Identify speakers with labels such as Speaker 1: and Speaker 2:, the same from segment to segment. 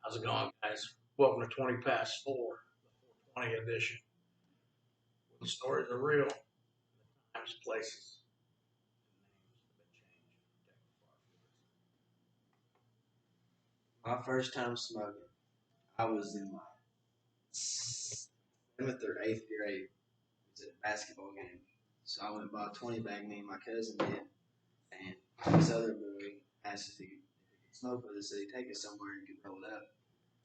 Speaker 1: How's it going, guys? Welcome to 20 past 4, the 420 edition. The stories are real, times, places,
Speaker 2: My first time smoking, I was in my 7th or 8th grade. It was at a basketball game. So I went and bought a 20 bag, me and my cousin did. And this other boy asked if he could smoke with us, so he'd take us somewhere and could roll it up.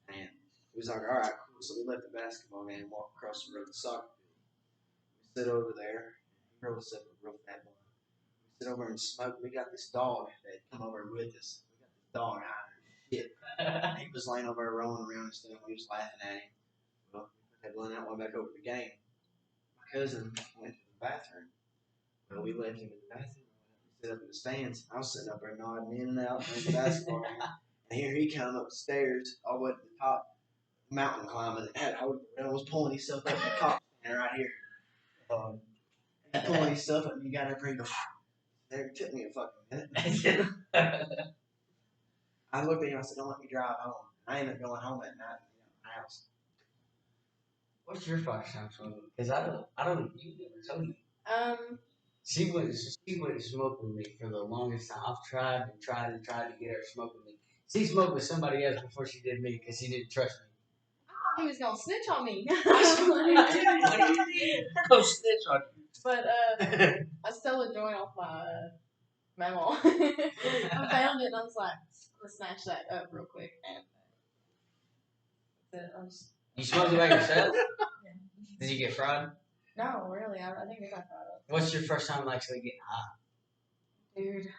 Speaker 2: And he was like, all right, cool. So we left the basketball game and walked across the road to the soccer field. We sit over there. He rolled us up a real fat one. We sit over and smoke. We got this dog that come over with us. We got this dog high shit. He was laying over there rolling around and stuff. We was laughing at him. Well, we had run that one back over the game. My cousin went to the bathroom. Well, we left him in the bathroom. Sit up in the stands. I was sitting up there nodding in and out playing the basketball game. And here he come up the stairs all the way to the top, mountain climbing. And was pulling himself up in the top stand right here. Pulling himself up and he got up here and goes, it took me a fucking minute. I looked at him and I said, don't let me drive home. I ended up going home that night in my house.
Speaker 3: What's your first time smoking? Because I don't, you never told me. She wouldn't smoke with me for the longest time. I've tried and tried to get her to smoke with me. She smoked with somebody else before she did me because she didn't trust me.
Speaker 4: I thought he was gonna snitch on me.
Speaker 1: Go snitch on you.
Speaker 4: But I stole a joint off my memo. I found it and I was like, let's snatch that up real quick. And
Speaker 3: You smoked it by yourself?
Speaker 4: Yeah.
Speaker 3: Did you get fried?
Speaker 4: No, really. I think I got fried up.
Speaker 3: What's your first time actually getting high?
Speaker 4: Dude,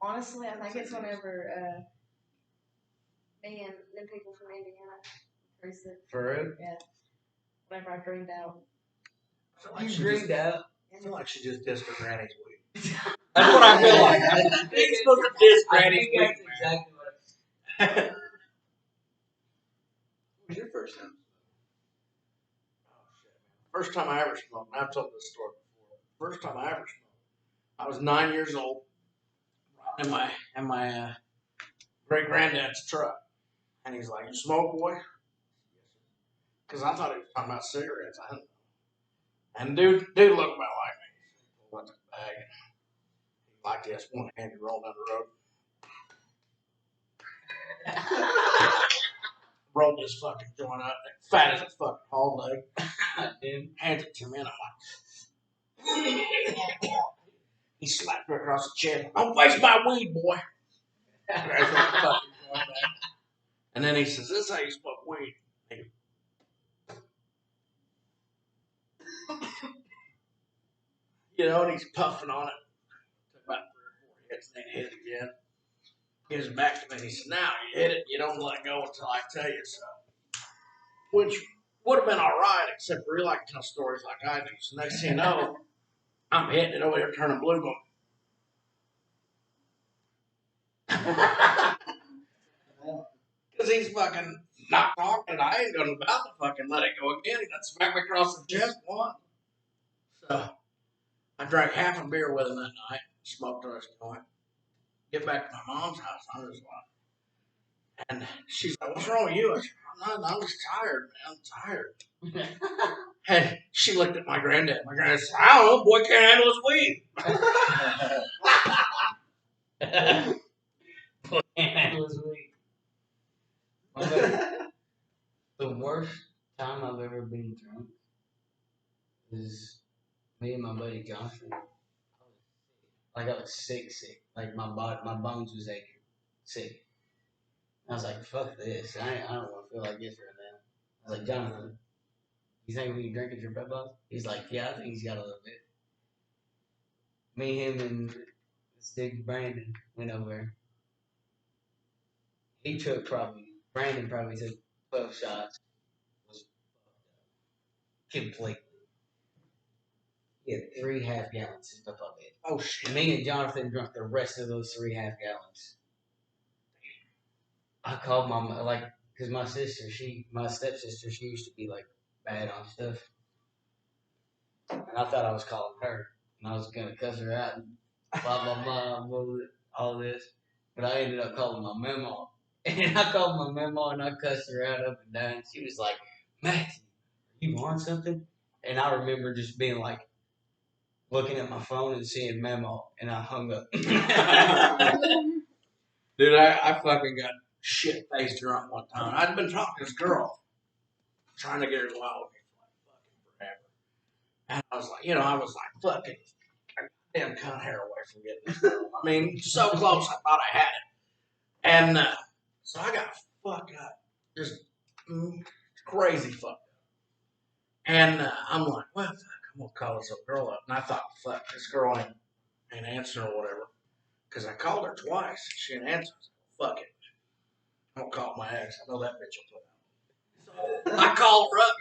Speaker 4: honestly, I think it's whenever me and them people from Indiana,
Speaker 3: For real?
Speaker 4: yeah, whenever I dreamed out.
Speaker 3: You dreamed out?
Speaker 1: I feel like she just dissed her granny's weed.
Speaker 3: That's
Speaker 1: what I feel like. I think you're supposed to diss granny's weed.
Speaker 3: That's exactly what
Speaker 1: What was your first time? First time I ever smoked, and I've told this story before. First time I ever smoked, I was 9 years old, riding in my great granddad's truck, and he's like, "You smoke, boy?" Because I thought he was talking about cigarettes. I didn't know. And dude looked about like me. He pulled out his bag. He like this one handed roll down the road. Rolled this fucking joint up, fat as a fucking hog leg. Hands it to me, and I'm like, he slapped me across the chest. Don't waste my weed, boy. And then he says, "This is how you smoke weed." You know, and he's puffing on it. Took about 3 or 4 hits, and then hit it again. Gives it back to me, and he said, "Now you hit it, you don't let go until I tell you so." Which would have been all right, except for you like to tell stories like I do. So next thing you know, I'm hitting it over here, turning blue, going. Because he's fucking not talking, I ain't gonna about to fucking let it go again. He got smacked me across the chest once. So I drank half a beer with him that night, smoked the rest of the night. Get back to my mom's house, I was like, and she's like, "What's wrong with you?" I said, "I'm just tired, man. I'm tired." And she looked at my granddad. My granddad said, "I don't know, boy can't handle his weed."
Speaker 3: Boy can't handle his weed. The worst time I've ever been drunk is me and my buddy Johnson. Like I was sick. Like my bones was aching, sick. I was like, "Fuck this! I don't want to feel like this right now." I was like, "Jonathan, you think we can drink at your pep box?" He's like, "Yeah, I think he's got a little bit." Me, him, and this dude Brandon went over. Brandon probably took 12 shots. Was completely. He had 3 half gallons of up it.
Speaker 1: Oh shit!
Speaker 3: Me and Jonathan drank the rest of those 3 half gallons. I called because my stepsister, she used to be like bad on stuff, and I thought I was calling her, and I was gonna cuss her out. And blah, blah, blah, blah, all this. But I ended up calling my mama. And I called my mama and I cussed her out up and down. She was like, Max, you want something? And I remember just being like, looking at my phone and seeing memo, and I hung up.
Speaker 1: Dude, I fucking got shit faced drunk one time. I'd been talking to this girl, trying to get her to lie with me for like fucking forever. And I was like, I was like, fucking, damn cunt hair away from getting this girl. I mean, so close, I thought I had it. And so I got fucked up, just crazy fucked up. And I'm like, well, fuck, I'm gonna call this little girl up. And I thought, fuck, this girl ain't answering or whatever. Because I called her twice. She didn't answer. I was like, fuck it. I'm going to call my ex. I know that bitch will put out. So I called her up,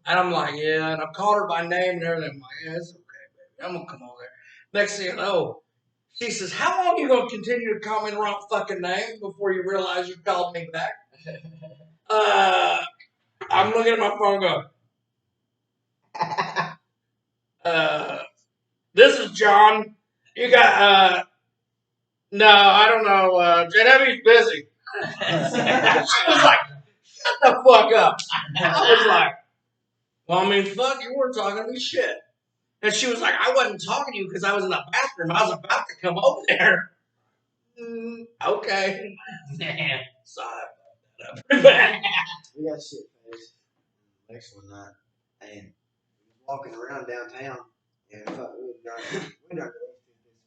Speaker 1: and I'm like, yeah. And I called her by name and everything. I'm like, yeah, it's okay, baby. I'm going to come over there. Next thing you know, she says, how long are you going to continue to call me the wrong fucking name before you realize you called me back? I'm looking at my phone going, this is John. You got, no, I don't know. JW's busy. She was like, shut the fuck up. I was like, well, I mean, fuck, you weren't talking to me shit. And she was like, I wasn't talking to you because I was in the bathroom. I was about to come over there. Okay.
Speaker 3: Damn.
Speaker 1: Sorry about that. Pretty bad.
Speaker 2: We got shit faced next one night, and we was walking around downtown, and fuck, we done this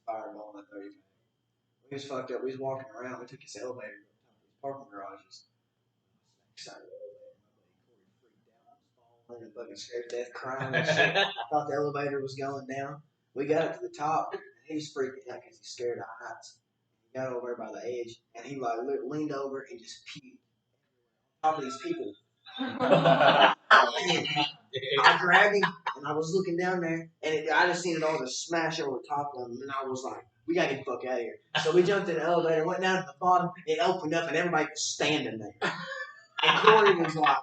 Speaker 2: fireball in the 30 minutes. We was fucked up. We was walking around. We took this elevator to the top of these parking garages. Excited elevator. My buddy Corey freaked out, was falling, and fucking scared to death, crying and shit. Thought the elevator was going down. We got up to the top, and he was freaking out because he's scared of heights. He got over by the edge, and he like leaned over and just puked. Top of these people. I grabbed him and I was looking down there and I just seen it all just smash over the top of him and I was like, we gotta get the fuck out of here. So we jumped in the elevator, went down to the bottom, it opened up and everybody was standing there. And Corey was like,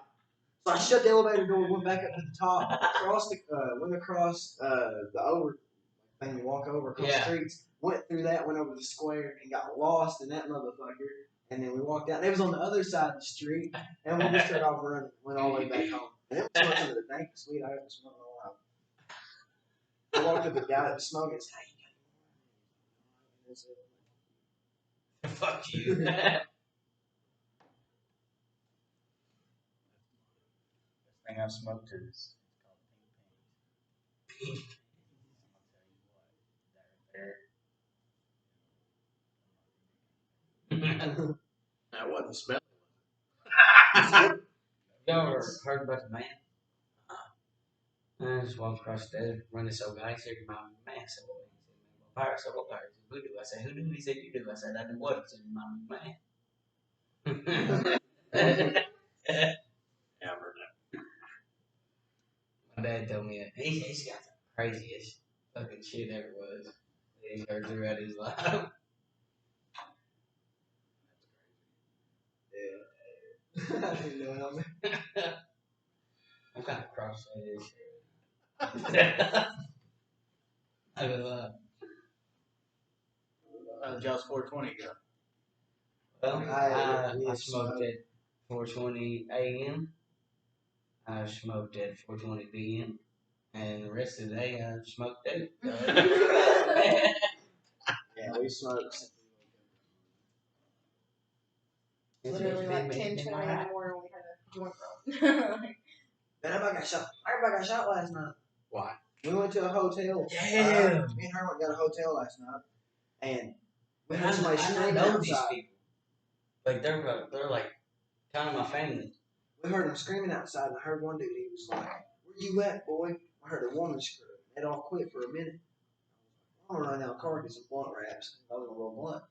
Speaker 2: so I shut the elevator door, went back up to the top, went across the over thing you walk over across the streets, went through that, went over the square and got lost in that motherfucker. And then we walked out. It was on the other side of the street, and we just started off running. Went all the way back home. And it was some of the dankest weed I ever smoked in a while. I walked up to the guy that was smoking. And said,
Speaker 3: Fuck you.
Speaker 5: Best thing I've smoked is called pink pennies. I'm gonna tell you what, that right there.
Speaker 1: That wasn't smelling.
Speaker 3: Y'all ever heard about the man? I just walked across the desert, run this old guy. He said, my man. I said, what? He said, what pirate? Who do? I said, who do? He said, you do. I said, I do what? He said, my man.
Speaker 1: Yeah, I've heard that.
Speaker 3: My dad told me that he's got the craziest fucking shit ever was that he's heard throughout his life.
Speaker 2: yeah. I didn't know what I meant.
Speaker 3: I'm kind of cross-eyed as shit. I go,
Speaker 5: Just 420 go.
Speaker 3: well, I
Speaker 2: I
Speaker 3: smoked at 4:20 a.m. I smoked at 4:20 p.m. And the rest of the day I smoked out.
Speaker 2: Yeah, we smoked.
Speaker 4: Literally like 10:20 in the morning we had a joint roll.
Speaker 2: Man, everybody got shot last night.
Speaker 1: Why?
Speaker 2: We went to a hotel.
Speaker 3: Damn.
Speaker 2: Me and Herman got a hotel last night, and we
Speaker 3: I
Speaker 2: heard somebody screaming
Speaker 3: know these
Speaker 2: outside.
Speaker 3: people. Like they're like kind of my family.
Speaker 2: We heard them screaming outside, and I heard one dude. He was like, "Where you at, boy?" I heard a woman scream. It all quit for a minute. I'm gonna run out the car and get some blunt wraps. I was gonna roll blunt,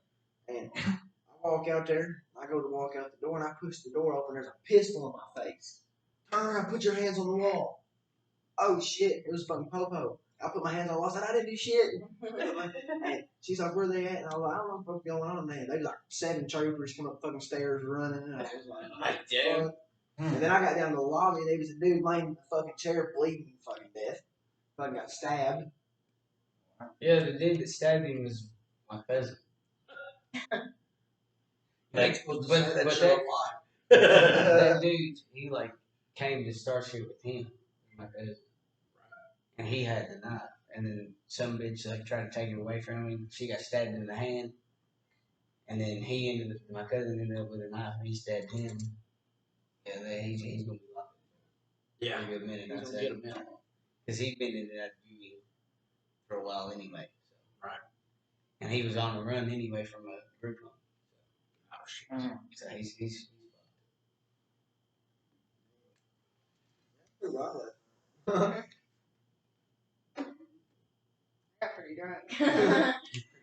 Speaker 2: and I walk out there. I go to walk out the door, and I push the door open. There's a pistol in my face. Turn around, put your hands on the wall. Oh shit! It was fucking Popo. I put my hands on the wall. I said, I didn't do shit. And she's like, where they at? And I was like, I don't know what's going on, man. They was like 7 troopers come up fucking stairs running. And I was like,
Speaker 3: Damn.
Speaker 2: fuck. And then I got down to the lobby, and there was a dude laying in the fucking chair bleeding fucking death. Fucking got stabbed.
Speaker 3: Yeah, the dude that stabbed him was my cousin.
Speaker 1: Ain't supposed to say that
Speaker 3: but
Speaker 1: shit on live.
Speaker 3: that dude, he like came to start shit with him, my cousin, and he had the knife. And then some bitch like tried to take it away from him. She got stabbed in the hand, and then my cousin ended up with a knife, and he stabbed him. Yeah, he's gonna be locked
Speaker 1: Yeah.
Speaker 3: for a good minute.
Speaker 1: He's
Speaker 3: I'd
Speaker 1: gonna
Speaker 3: say,
Speaker 1: get him out.
Speaker 3: because he's been in that union for a while anyway. So.
Speaker 1: Right.
Speaker 3: And he was on the run anyway from a group home.
Speaker 1: Oh shit.
Speaker 3: So he's
Speaker 4: Got pretty drunk.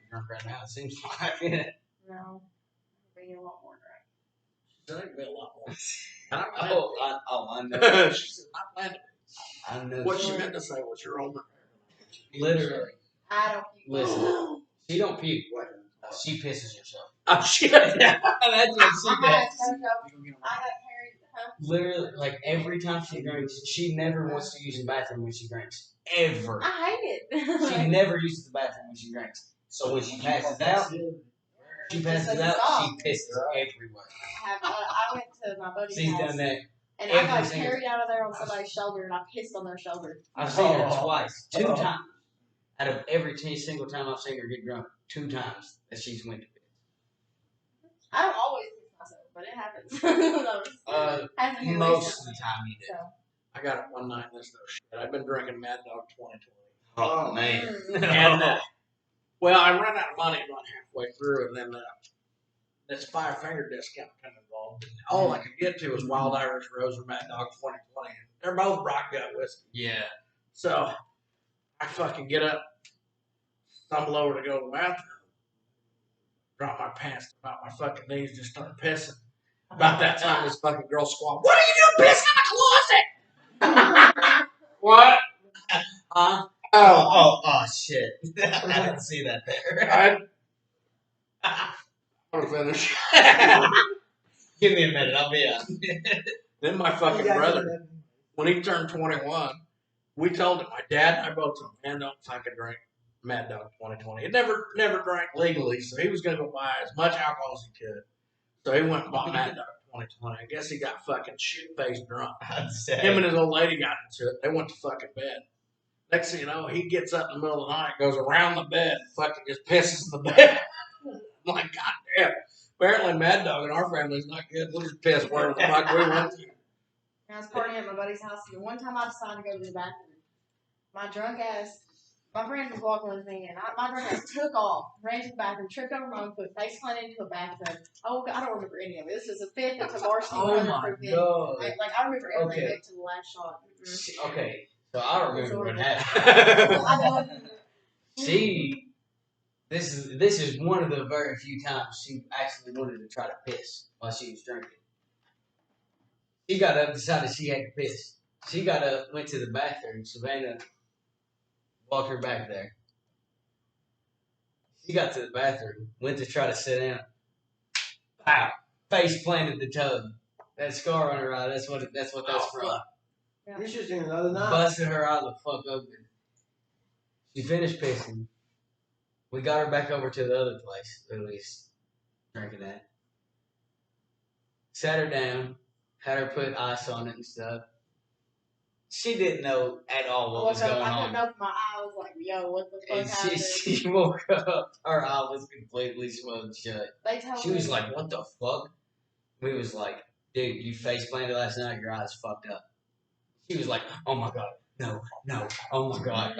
Speaker 3: drunk right now. It seems like it.
Speaker 4: No, I'll be a lot more drunk.
Speaker 1: She's gonna be a lot more. And I
Speaker 3: I know.
Speaker 1: she said, I planned it.
Speaker 3: I know.
Speaker 1: What she meant to say was you're older.
Speaker 3: Literally.
Speaker 4: I don't puke.
Speaker 3: Listen, she don't puke. She pisses herself.
Speaker 1: Oh shit.
Speaker 3: That's what she
Speaker 4: I had
Speaker 3: does.
Speaker 4: no joke. I got carried.
Speaker 3: Literally, like every time she drinks, she never wants to use the bathroom when she drinks. Ever.
Speaker 4: I hate it.
Speaker 3: She never uses the bathroom when she drinks. So when she passes out, she pisses everywhere.
Speaker 4: I went to my buddy's
Speaker 3: She's
Speaker 4: house.
Speaker 3: done that.
Speaker 4: And I got carried out of there on somebody's shoulder, and I pissed on their shoulder.
Speaker 3: I've seen her twice, 2 times. Out of every single time I've seen her get drunk, 2 times that she's went to piss.
Speaker 4: I don't always piss myself, but it happens. Hasn't
Speaker 3: Most of the time you do.
Speaker 4: So.
Speaker 1: I got it one night and this no shit. I've been drinking Mad Dog 2020.
Speaker 3: Oh man.
Speaker 1: And well, I ran out of money about halfway through, and then this 5-finger discount come involved. And all I could get to was Wild Irish Rose or Mad Dog 2020. They're both rock gut whiskey.
Speaker 3: Yeah.
Speaker 1: So I fucking get up, stumble over to go to the bathroom, drop my pants about my fucking knees, just start pissing. About that time, this fucking girl squawked, "What are you doing pissing in the closet?" What?
Speaker 3: Huh? Oh, shit. I didn't see that there.
Speaker 1: I'm finished.
Speaker 3: Give me a minute, I'll be out.
Speaker 1: Then my fucking brother, when he turned 21, we told him, my dad and I both told him, man, don't fucking drink Mad Dog 2020. He never drank legally, so he was going to go buy as much alcohol as he could. So he went and bought Mad Dog 2020. I guess he got fucking shit-faced drunk. Him and his old lady got into it. They went to fucking bed. Next thing you know, he gets up in the middle of the night, goes around the bed, and fucking just pisses in the bed. I'm like, God damn. Apparently Mad Dog in our family is not good. We'll just piss wherever the fuck we want to.
Speaker 4: I was partying at my buddy's house, and one time I decided to go to the bathroom. My drunk ass, my friend was walking with me, and my drunk ass took off, ran to the bathroom, tripped over my own foot, face planted into a bathtub. Oh, I don't remember any of it. This is a fifth of varsity.
Speaker 3: Oh my god.
Speaker 4: I remember everything
Speaker 3: Okay.
Speaker 4: up to the last shot. Mm-hmm.
Speaker 3: Okay, so I remember what happened.
Speaker 4: I know.
Speaker 3: This is one of the very few times she actually wanted to try to piss while she was drinking. She got up, decided she had to piss. She got up, went to the bathroom. Savannah walked her back there. She got to the bathroom, went to try to sit down. Wow, face planted the tub. That scar on her eye, that's what that's from.
Speaker 2: You should have seen the other night.
Speaker 3: Busted her eye the fuck open. She finished pissing. We got her back over to the other place, at least, drinking that. Sat her down, had her put ice on it and stuff. She didn't know at all what was going
Speaker 4: I
Speaker 3: on.
Speaker 4: couldn't open my eye. I was like, yo, what the fuck
Speaker 3: And
Speaker 4: happened?
Speaker 3: she woke up, her eye was completely swollen shut.
Speaker 4: They told
Speaker 3: She
Speaker 4: me.
Speaker 3: was like, what the fuck? We was like, dude, you face planted last night, your eyes fucked up. She was like, oh my god, no, oh my god.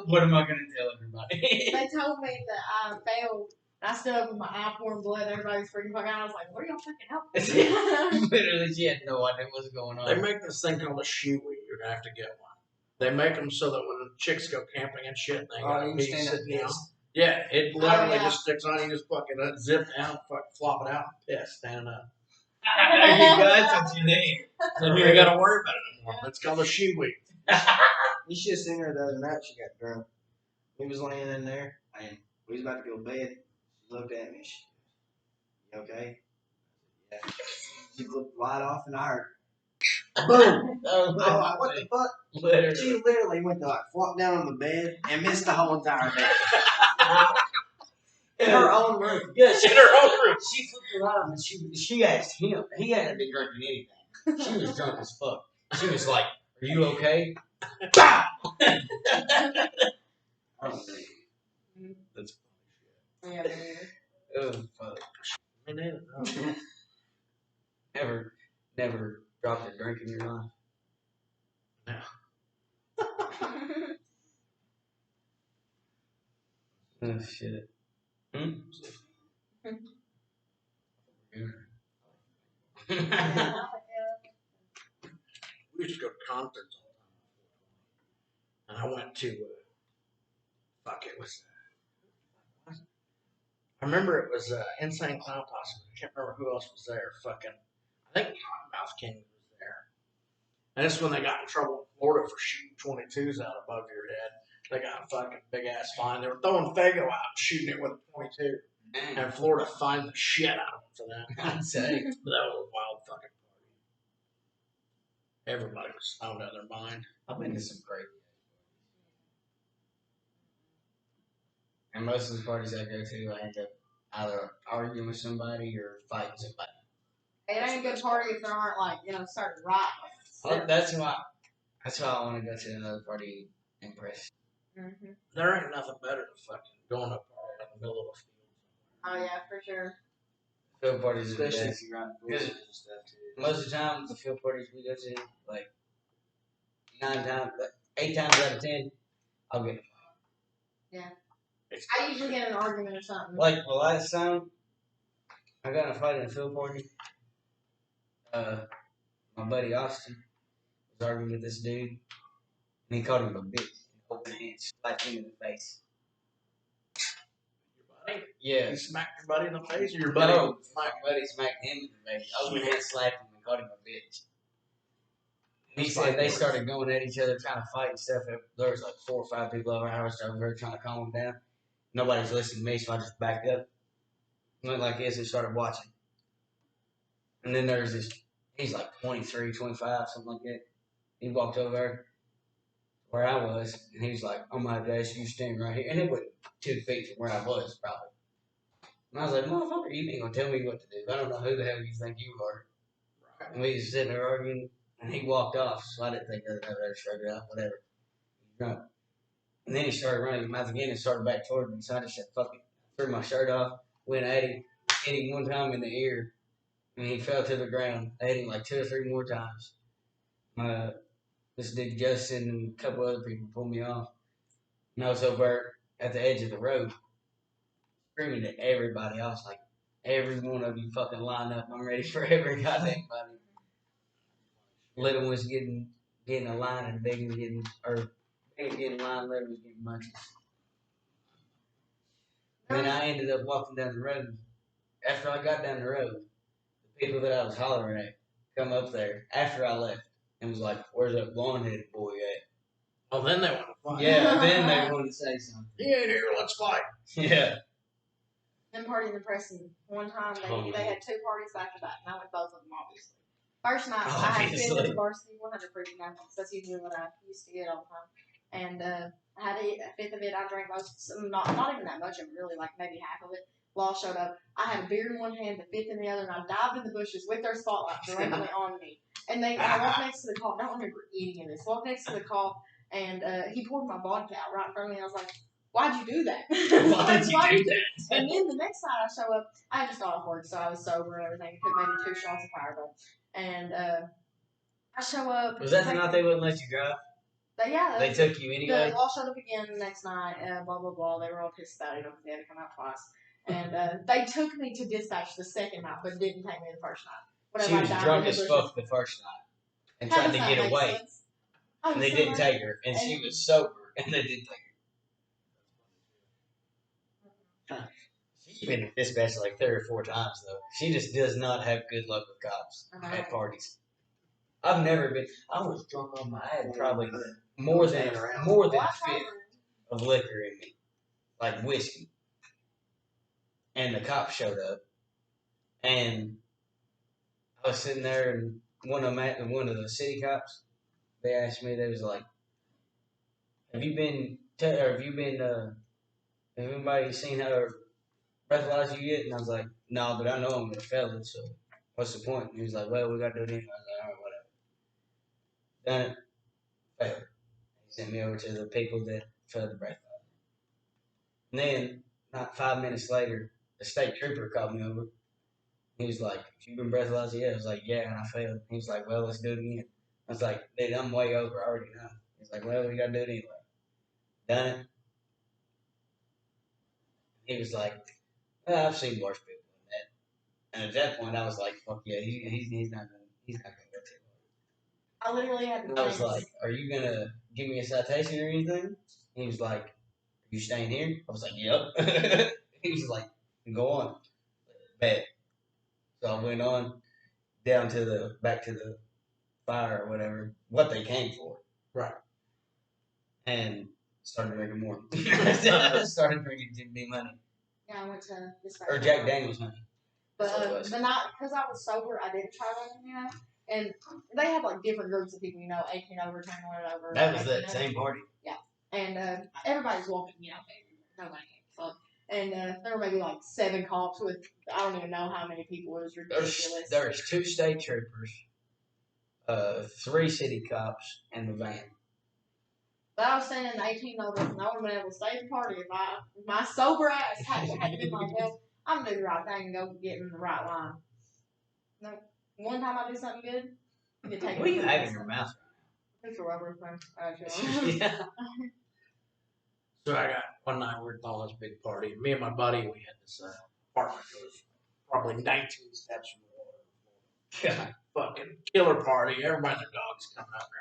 Speaker 3: What am I going to tell everybody?
Speaker 4: They told me that I failed. I stood up with my eye pouring blood. Everybody's freaking fucking out. I was like, what are y'all fucking helping?
Speaker 3: Literally, she had no idea what was going on.
Speaker 1: They make this thing called a shiwi. You're going to have to get one. They make them so that when chicks go camping and shit, they got be sitting down. Yeah, it literally just sticks on. You just fucking zip down, fucking flop it out, and piss, standing up.
Speaker 3: There you go, that's what you need.
Speaker 1: Then you ain't got to worry about it anymore. That's called a shiwi.
Speaker 2: You should have seen her the other night. She got drunk. We was laying in there, and we was about to go to bed. She looked at me. You okay? Yeah. She looked wide off, and I heard, Boom.
Speaker 3: Oh,
Speaker 2: I was like, what the fuck?
Speaker 3: literally.
Speaker 2: She literally went to like flop down on the bed and missed the whole entire bed. In her own room.
Speaker 3: Yeah, she in her own room. She flipped around and she asked him. He hadn't been drinking anything. She was drunk as fuck. She was like, "Are you okay?" Bow! That's
Speaker 4: Yeah, me neither.
Speaker 3: oh fuck.
Speaker 1: Me neither. No.
Speaker 3: Never dropped a drink in your life. Oh shit. Hmm?
Speaker 4: Yeah.
Speaker 1: We used to go to concerts all the time. And I went to, fuck, it was, I remember it was Insane Clown Posse. I can't remember who else was there. Fucking, I think Mouth King was there. And this is when they got in trouble in Florida for shooting 22s out above your head. They got a fucking big ass fine. They were throwing Fago out and shooting it with a 22. And Florida fined the shit out of them for that.
Speaker 3: I'd say.
Speaker 1: But that was a wild fucking party. Everybody was stoned out of their mind.
Speaker 3: I've been to some crazy. And most of the parties I go to, I end up either arguing with somebody or fighting somebody.
Speaker 4: It ain't a good party if there aren't like, certain rights.
Speaker 3: Oh, that's why I want to go to another party in press.
Speaker 4: Mm-hmm.
Speaker 1: There ain't nothing better than fucking going to a party in the middle of a field.
Speaker 4: Oh yeah, for sure.
Speaker 3: Field parties are the
Speaker 2: Especially
Speaker 3: best.
Speaker 2: if you're on bullshit and stuff too.
Speaker 3: Most of the time, the field parties we go to, like 8 times out of 10, I'll get.
Speaker 4: I usually get in an argument or something.
Speaker 3: Like the last time, I got in a fight in a field party. My buddy Austin was arguing with this dude, and he called him a bitch. Open hand, slapped him in the face.
Speaker 1: Your buddy?
Speaker 3: Yeah.
Speaker 1: You smacked your buddy in the face, or your buddy?
Speaker 3: No, my buddy smacked him in the face. Open hand slapped him and called him a bitch. And he said they started going at each other, trying to fight and stuff. There was like 4 or 5 people over. I was over there trying to calm them down. Nobody's listening to me, so I just backed up, went like this, and started watching. And then there's this. He's like 23, 25, something like that. He walked over there where I was, and he was like, "Oh my gosh, you stand right here." And it was 2 feet from where I was, probably. And I was like, "Motherfucker, you ain't gonna tell me what to do. I don't know who the hell you think you are." Right. And we was sitting there arguing, and he walked off, so I didn't think that I ever shrugged it off, whatever. Drunk. And then he started running his mouth again and started back toward me, so I just said, "Fuck it." Threw my shirt off, went at him, hit him one time in the ear, and he fell to the ground. I hit him like 2 or 3 more times. This dude Justin and a couple other people pulled me off. And I was over at the edge of the road, screaming at everybody. I was like, "Every one of you fucking line up. I'm ready for every goddamn body." Little was getting a line, and big was getting in line. Little was getting munchies. And then I ended up walking down the road. After I got down the road, the people that I was hollering at come up there after I left and was like, "Where's that blonde-headed boy at?"
Speaker 1: Oh, then they want to fight.
Speaker 3: Yeah, then they wanted to say something.
Speaker 1: He ain't here. Let's fight.
Speaker 3: Yeah.
Speaker 4: Them parties in Preston. One time they had 2 parties back to back, and I went both of them obviously. First night I had 5th at the varsity 100 proof nights. That's usually what I used to get all the time. And I had a 5th of it. I drank not even that much of it, really, like maybe half of it. Law showed up. I had a beer in one hand, the 5th in the other, and I dived in the bushes with their spotlight directly on me. And I walked next to the cop. I don't remember eating this. Walked next to the cop, and he poured my vodka out right in front of me. And I was like, "Why'd you do that?"
Speaker 1: Why'd you do that?
Speaker 4: And then the next night I show up, I had just got off work, so I was sober and everything. Took maybe 2 shots of Fireball. And I show up.
Speaker 3: Was that the night they wouldn't let you drive? They took you anyway?
Speaker 4: The law showed up again the next night, blah, blah, blah. They were all pissed about it because they had to come out twice. And they took me to dispatch the second night, but didn't take me the first night.
Speaker 3: She was drunk as fuck the first night and tried to get away. And they didn't take her. And she was sober, and they didn't take her. She's been dispatched like 3 or 4 times, though. She just does not have good luck with cops at parties. I've never been. I was drunk on my head probably more than a 5th of liquor in me, like whiskey. And the cops showed up, and I was sitting there, and one of the city cops. They asked me. They was like, "Have you been? Have anybody seen her breathalyze you yet?" And I was like, "No, but I know I'm a felon, so what's the point?" And he was like, "Well, we got to do it anyway." I was like, "All right, whatever." Done it. Failed. He sent me over to the people that failed the breathalyzer. And then, not 5 minutes later, the state trooper called me over. He was like, "You been breathalyzed yet?" I was like, "Yeah," and I failed. He was like, "Well, let's do it again." I was like, "Dude, I'm way over. I already know." He's like, "Well, we got to do it anyway." Done it. He was like, I've seen worse people than that. And at that point, I was like, "Fuck yeah, he's not gonna go too
Speaker 4: I literally had
Speaker 3: far."
Speaker 4: to
Speaker 3: I was
Speaker 4: think.
Speaker 3: like, "Are you gonna give me a citation or anything?" He was like, "Are you staying here?" I was like, "Yep." He was like, "Go on." Bet. So I went on down to the back to the fire or whatever, what they came for,
Speaker 1: Right.
Speaker 3: and started drinking more. Started drinking Jim Beam money
Speaker 4: Yeah, I went to this
Speaker 3: or Jack Daniels money.
Speaker 4: but not because I was sober. I didn't try that, And they have like different groups of people, 18 over, 21 over.
Speaker 3: That was
Speaker 4: 18
Speaker 3: that
Speaker 4: over.
Speaker 3: same party.
Speaker 4: Yeah, and everybody's walking, nobody gave a fuck. And there were maybe like 7 cops with I don't even know how many people. It was ridiculous.
Speaker 3: There's 2 state troopers, 3 city cops, and the van.
Speaker 4: But I was saying 18 over, and I would have been able to stay at the party if my sober ass had been like, well, I'm gonna do the right thing and go get in the right line. No, one time I do something good, you take
Speaker 3: What do you have in your mouth?
Speaker 4: It's a rubber thing.
Speaker 3: Yeah.
Speaker 1: So I got one night we were throwing this big party. Me and my buddy, we had this apartment that was probably 19 steps from the water. God, fucking killer party. Everybody and their dogs coming out and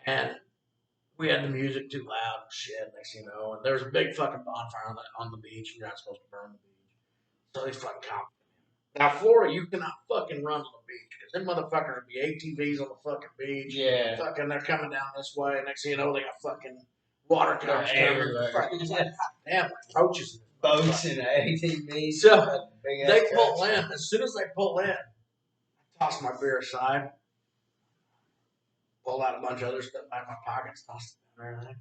Speaker 1: everything. And we had the music too loud and shit, next thing you know. And there was a big fucking bonfire on the beach. You're not supposed to burn the beach. So these fucking cops. Now, Florida, you cannot fucking run on the beach because them motherfuckers would be ATVs on the fucking beach.
Speaker 3: Yeah.
Speaker 1: Fucking, they're coming down this way. Next thing you know, they got fucking water cops coming.
Speaker 3: Everywhere.
Speaker 1: Fucking, damn, like roaches.
Speaker 3: Boats and ATVs.
Speaker 1: So,
Speaker 3: big
Speaker 1: they pull in. As soon as they pull in, I toss my beer aside, pull out a bunch of other stuff out of my pockets, toss it down and everything.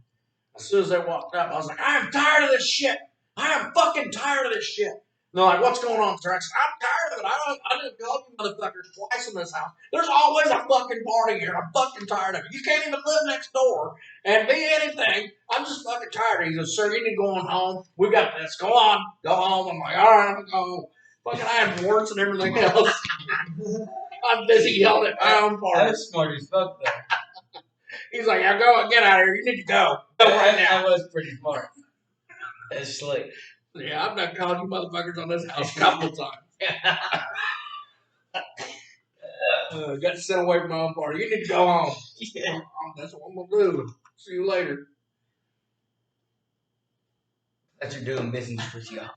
Speaker 1: As soon as they walked up, I was like, I am tired of this shit. I am fucking tired of this shit. And they're like, what's going on, sir? I said, I'm tired of it. I didn't call you motherfuckers twice in this house. There's always a fucking party here. I'm fucking tired of it. You can't even live next door and be anything. I'm just fucking tired. He goes, sir, you need to go on home. We got this. Go on. Go home. I'm like, all right, I'm going to go. Fucking, I have warrants and everything else. I'm busy yelling at my own party.
Speaker 3: I was smart as fuck, though.
Speaker 1: He's like, yeah, go, get out of here. You need to go. Go right now.
Speaker 3: I was pretty smart. That's slick.
Speaker 1: Yeah, I've done called you motherfuckers on this house a couple of times. Got to sit away from my own party. You need to go home.
Speaker 3: Yeah.
Speaker 1: That's what I'm going to do. See you later.
Speaker 3: That you're doing business with y'all.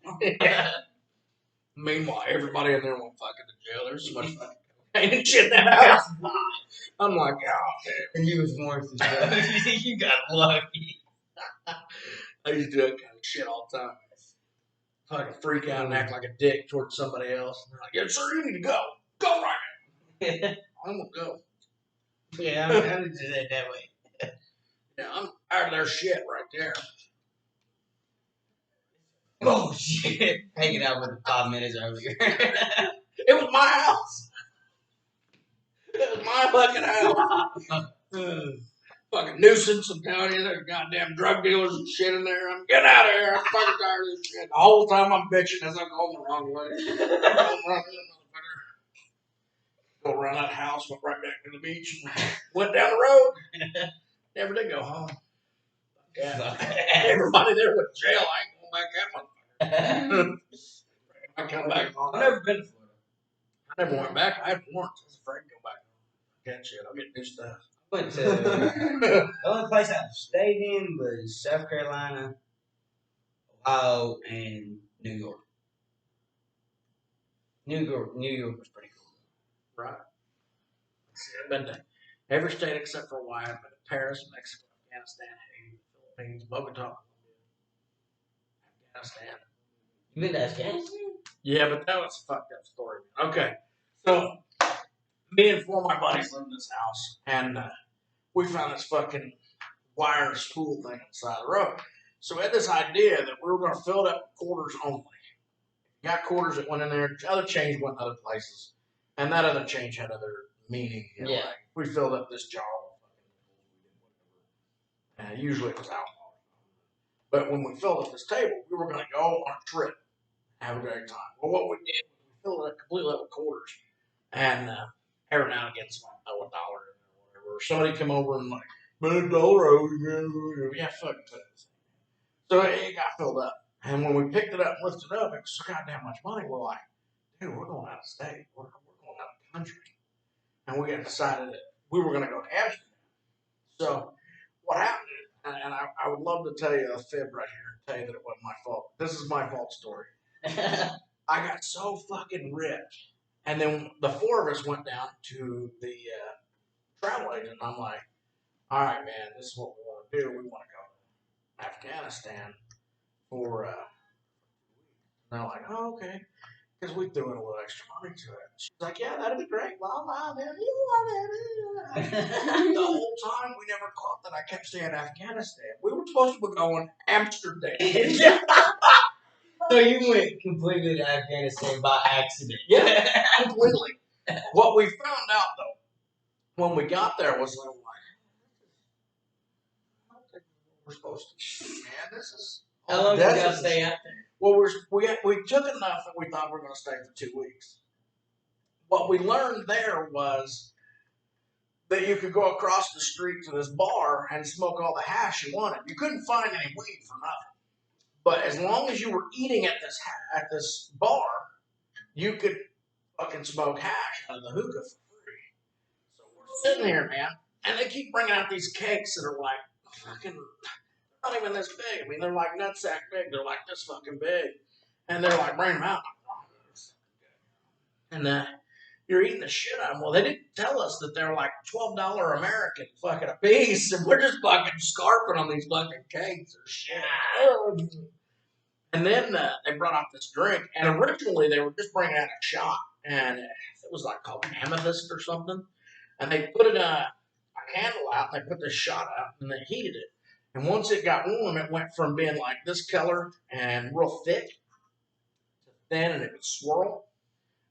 Speaker 1: Meanwhile, everybody in there went fucking to jail. There's so much fucking cocaine and shit in that house. I'm like, oh, man.
Speaker 3: And you was worth it. You got lucky.
Speaker 1: I used to do that kind of shit all the time. Fucking freak out and act like a dick towards somebody else. And they're like, yeah, sir, you need to go. Go right now. I'm going to go.
Speaker 3: Yeah, I would do that way.
Speaker 1: Yeah, I'm tired of their shit right there.
Speaker 3: Oh, shit. Hanging out with 5 minutes earlier.
Speaker 1: It was my house. It was my fucking house. Fucking nuisance, I'm telling you. There's goddamn drug dealers and shit in there. I'm getting out of here. I'm fucking tired of this shit. The whole time I'm bitching as I'm going the wrong way. Go around that house, went right back to the beach, and went down the road. Never did go home. Yeah. Everybody there went to jail. I ain't going back that one. I come back.
Speaker 3: I've never been to Florida.
Speaker 1: I never went back. I had warrants. I was afraid to go back. Can't shit. I'll get new stuff.
Speaker 3: Went to the only place I've stayed in was South Carolina, Ohio, and New York. New York was pretty cool.
Speaker 1: Right. I've been to every state except for Hawaii. I've been to Paris, Mexico, Afghanistan, Haiti, Philippines, Bogota, Afghanistan.
Speaker 3: You been to Afghanistan?
Speaker 1: Yeah, but that was a fucked up story. Okay. So me and four of my buddies lived in this house, and we found this fucking wire spool thing inside the road. So we had this idea that we were going to fill it up with quarters only. Got quarters that went in there. Other change went other places, and that other change had other meaning. You know,
Speaker 3: Yeah.
Speaker 1: like we filled up this jar. Usually it was alcohol. But when we filled up this table, we were going to go on a trip, have a great time. Well, what we did, we filled it up completely up with quarters, and every now and again, someone throw $1 in there or whatever. Or somebody come over and like, man, $1, yeah, fuck it. So it got filled up. And when we picked it up and lifted it up, it was so goddamn much money. We're like, dude, we're going out of state. We're going out of the country. And we had decided that we were going to go to Amsterdam. So what happened is, and I would love to tell you a fib right here and tell you that it wasn't my fault. This is my fault story. I got so fucking rich. And then the four of us went down to the travel agent. I'm like, all right, man, this is what we want to do. We want to go to Afghanistan for, and they're like, oh, okay. Because we threw in a little extra money to it. She's like, yeah, that'd be great. Blah, blah, man. The whole time we never caught that I kept saying Afghanistan. We were supposed to be going Amsterdam.
Speaker 3: So you went completely to Afghanistan by accident.
Speaker 1: Yeah, completely. What we found out, though, when we got there was like, I don't think we're supposed to do, man. This is
Speaker 3: How long did y'all stay out there?
Speaker 1: Well, we took enough that we thought we were going to stay for 2 weeks. What we learned there was that you could go across the street to this bar and smoke all the hash you wanted. You couldn't find any weed for nothing. But as long as you were eating at this bar, you could fucking smoke hash out of the hookah for free. So we're sitting here, man, and they keep bringing out these cakes that are like fucking not even this big. I mean, they're like nutsack big. They're like this fucking big. And they're like, bring them out. And you're eating the shit out of them. Well, they didn't tell us that they're like $12 American fucking a piece. And we're just fucking scarfing on these fucking cakes or shit. And then they brought out this drink. And originally they were just bringing out a shot. And it was like called amethyst or something. And they put it a candle out. And they put this shot out and they heated it. And once it got warm, it went from being like this color and real thick to thin, and it would swirl.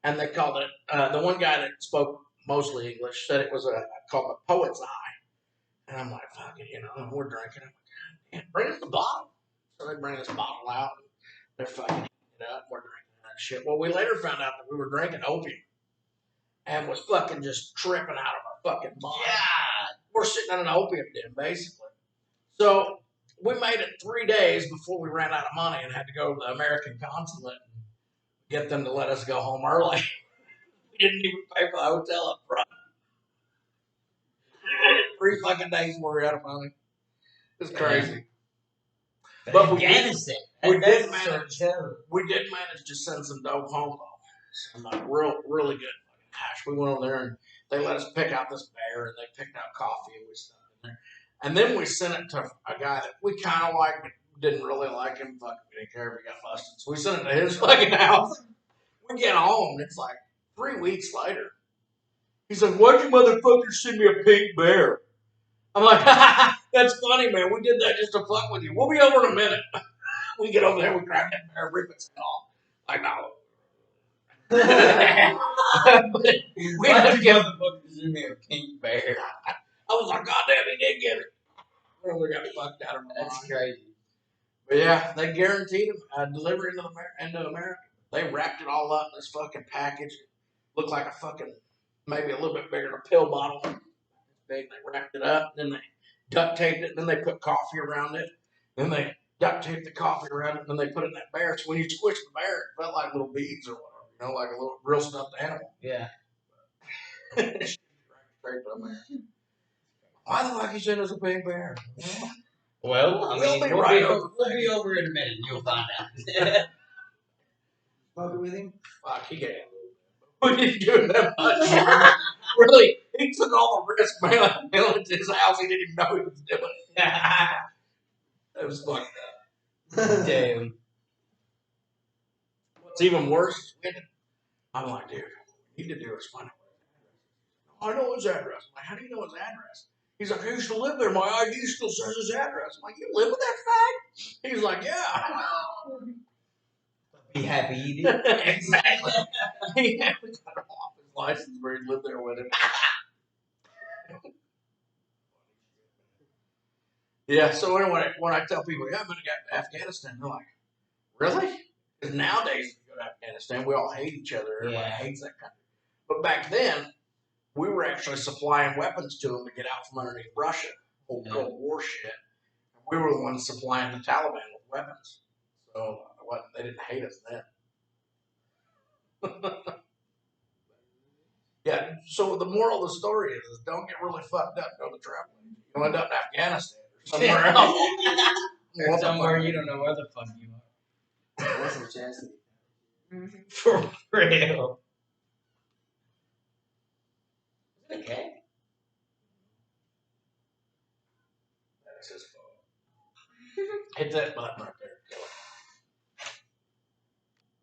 Speaker 1: And they called it, the one guy that spoke mostly English said it was called the poet's eye. And I'm like, fuck it, and we're drinking. I'm like, God damn, bring us the bottle. So they bring this bottle out, and they're fucking eating it up. We're drinking that shit. Well, we later found out that we were drinking opium and was fucking just tripping out of our fucking mind. Yeah. We're sitting in an opium den, basically. So we made it 3 days before we ran out of money and had to go to the American consulate and get them to let us go home early. We didn't even pay for the hotel up front. 3 fucking days before we were out of money. It was crazy. But we did manage to send some dope home though. Some really good fucking hash. We went over there and they let us pick out this bear and they picked out coffee and we stuck in there. And then we sent it to a guy that we kind of liked, but didn't really like him. Fucking, we didn't care if he got busted. So we sent it to his fucking house. We get home, and it's like 3 weeks later. He's like, why'd you motherfuckers send me a pink bear? I'm like, that's funny, man. We did that just to fuck with you. We'll be over in a minute. We get over there, we grab that bear, rip its head off. Like, no. We had to give
Speaker 3: motherfuckers send me a pink bear.
Speaker 1: I was like, God damn, he did get it. We got fucked out of my
Speaker 3: That's
Speaker 1: mind.
Speaker 3: crazy.
Speaker 1: But yeah, they guaranteed him delivery into America. They wrapped it all up in this fucking package. Looked like a fucking, maybe a little bit bigger than a pill bottle. Big. They wrapped it up, then they duct taped it, then they put coffee around it, then they duct taped the coffee around it, and then they put it in that bear. So when you squish the bear, it felt like little beads or whatever, like a little real stuffed animal.
Speaker 3: Yeah.
Speaker 1: Straight from there. Why the fuck you send us a big bear?
Speaker 3: Well, I mean, we'll be over in a minute and you'll find out.
Speaker 2: Smoking with him?
Speaker 1: Fuck, he got it. We didn't do that much. Really, he took all the risk mailing it to his house. He didn't even know he was doing it. It was fucked up.
Speaker 3: Damn.
Speaker 1: What's even worse, I'm like, dude, we need to do is find out. I know his address. I'm like, how do you know his address? He's like, I used to live there. My ID still says his address. I'm like, you live with that fact? He's like, yeah.
Speaker 3: Be happy you did.
Speaker 1: Exactly. He had to cut off his license where he lived there with him. Yeah, so anyway, when I tell people, yeah, I've been to Afghanistan, they're like, really? Because nowadays, if you go to Afghanistan, we all hate each other. Everybody
Speaker 3: Yeah.
Speaker 1: hates that country. But back then, we were actually supplying weapons to them to get out from underneath Russia, whole Cold War shit. We were the ones supplying the Taliban with weapons. So they didn't hate us then. Yeah, so the moral of the story is don't get really fucked up, go to the travel agent. You'll end up in Afghanistan or somewhere else.
Speaker 3: Or somewhere you don't know where the fuck you are.
Speaker 2: That's a chastity.
Speaker 3: For real. Is it okay?
Speaker 1: That's his fault. Hit that button right there.